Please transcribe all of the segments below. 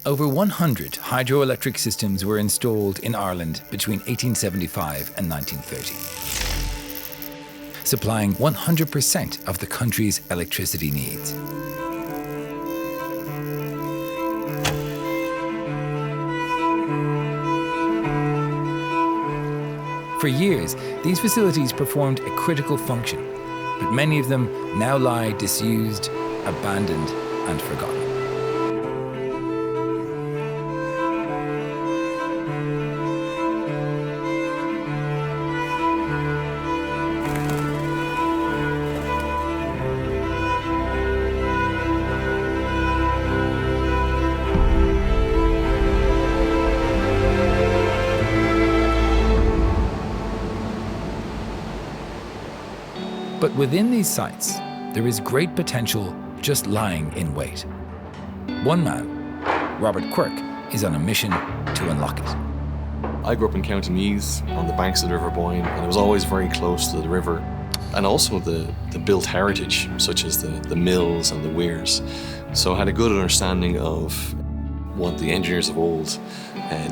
Over 100 hydroelectric systems were installed in Ireland between 1875 and 1930, supplying 100% of the country's electricity needs. For years, these facilities performed a critical function, but many of them now lie disused, abandoned, and forgotten. But within these sites, there is great potential just lying in wait. One man, Robert Quirk, is on a mission to unlock it. I grew up in County Meath on the banks of the River Boyne, and I was always very close to the river and also the built heritage, such as the mills and the weirs. So I had a good understanding of what the engineers of old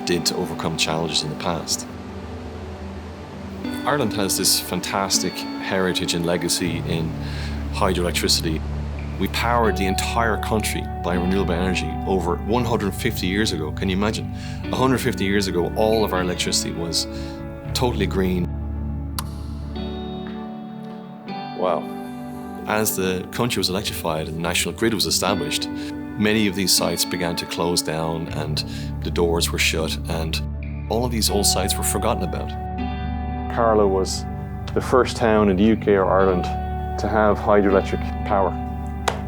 did to overcome challenges in the past. Ireland has this fantastic heritage and legacy in hydroelectricity. We powered the entire country by renewable energy over 150 years ago. Can you imagine? 150 years ago, all of our electricity was totally green. Wow. As the country was electrified and the national grid was established, many of these sites began to close down and the doors were shut, and all of these old sites were forgotten about. Carlow was the first town in the UK or Ireland to have hydroelectric power,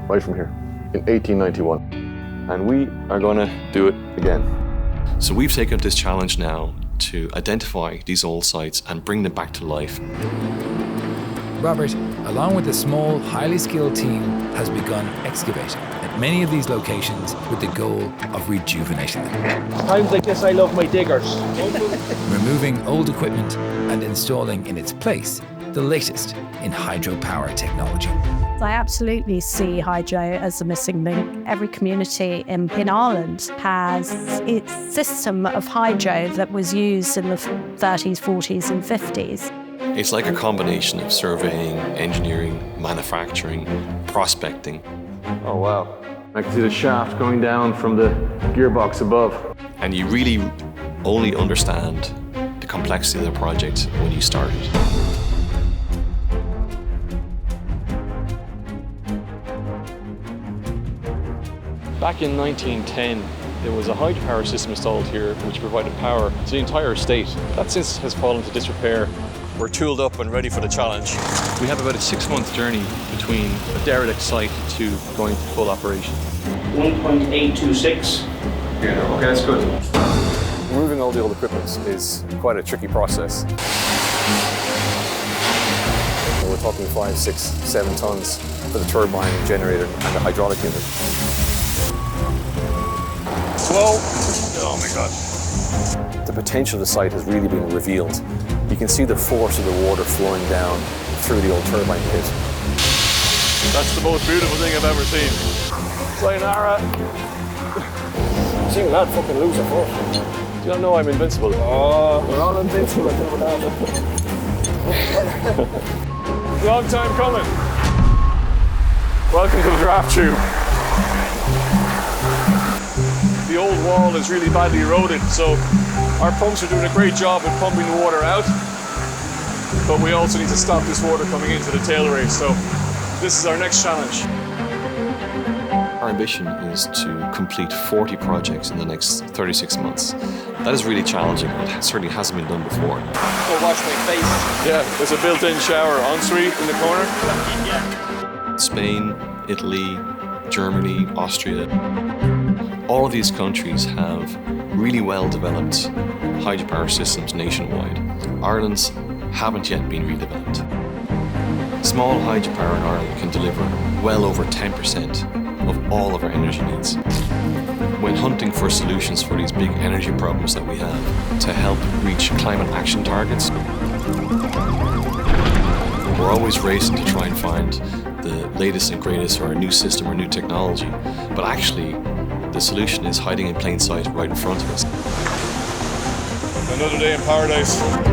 right from here, in 1891. And we are going to do it again. So we've taken up this challenge now to identify these old sites and bring them back to life. Robert, along with a small, highly skilled team, has begun excavating at many of these locations with the goal of rejuvenating them. Times like this, I love my diggers. Removing old equipment and installing in its place the latest in hydropower technology. I absolutely see hydro as a missing link. Every community in Ireland has its system of hydro that was used in the 30s, 40s and 50s. It's like a combination of surveying, engineering, manufacturing, prospecting. Oh wow, I can see the shaft going down from the gearbox above. And you really only understand the complexity of the project when you start it. Back in 1910, there was a hydropower system installed here which provided power to the entire estate. That since has fallen to disrepair. We're tooled up and ready for the challenge. We have about a 6-month journey between a derelict site to going to full operation. 1.826. Yeah, okay, that's good. Removing all the old equipment is quite a tricky process. We're talking 5, 6, 7 tons for the turbine, generator, and the hydraulic unit. Whoa! Oh my God. The potential of the site has really been revealed. You can see the force of the water flowing down through the old turbine pit. That's the most beautiful thing I've ever seen. Sayonara! Seeing that fucking loser first. Do you not know I'm invincible? Oh, we're all invincible. Long time coming. Welcome to the draft tube. The old wall is really badly eroded, so our pumps are doing a great job at pumping the water out, but we also need to stop this water coming into the tail race, so this is our next challenge. Our ambition is to complete 40 projects in the next 36 months. That is really challenging. It certainly hasn't been done before. Go wash my face. Yeah, there's a built-in shower ensuite in the corner. Yeah. Spain, Italy, Germany, Austria. All of these countries have really well-developed hydropower systems nationwide. Ireland's haven't yet been redeveloped. Small hydropower in Ireland can deliver well over 10% of all of our energy needs. When hunting for solutions for these big energy problems that we have to help reach climate action targets, we're always racing to try and find the latest and greatest or a new system or new technology. But actually, The solution is hiding in plain sight right in front of us. Another day in paradise.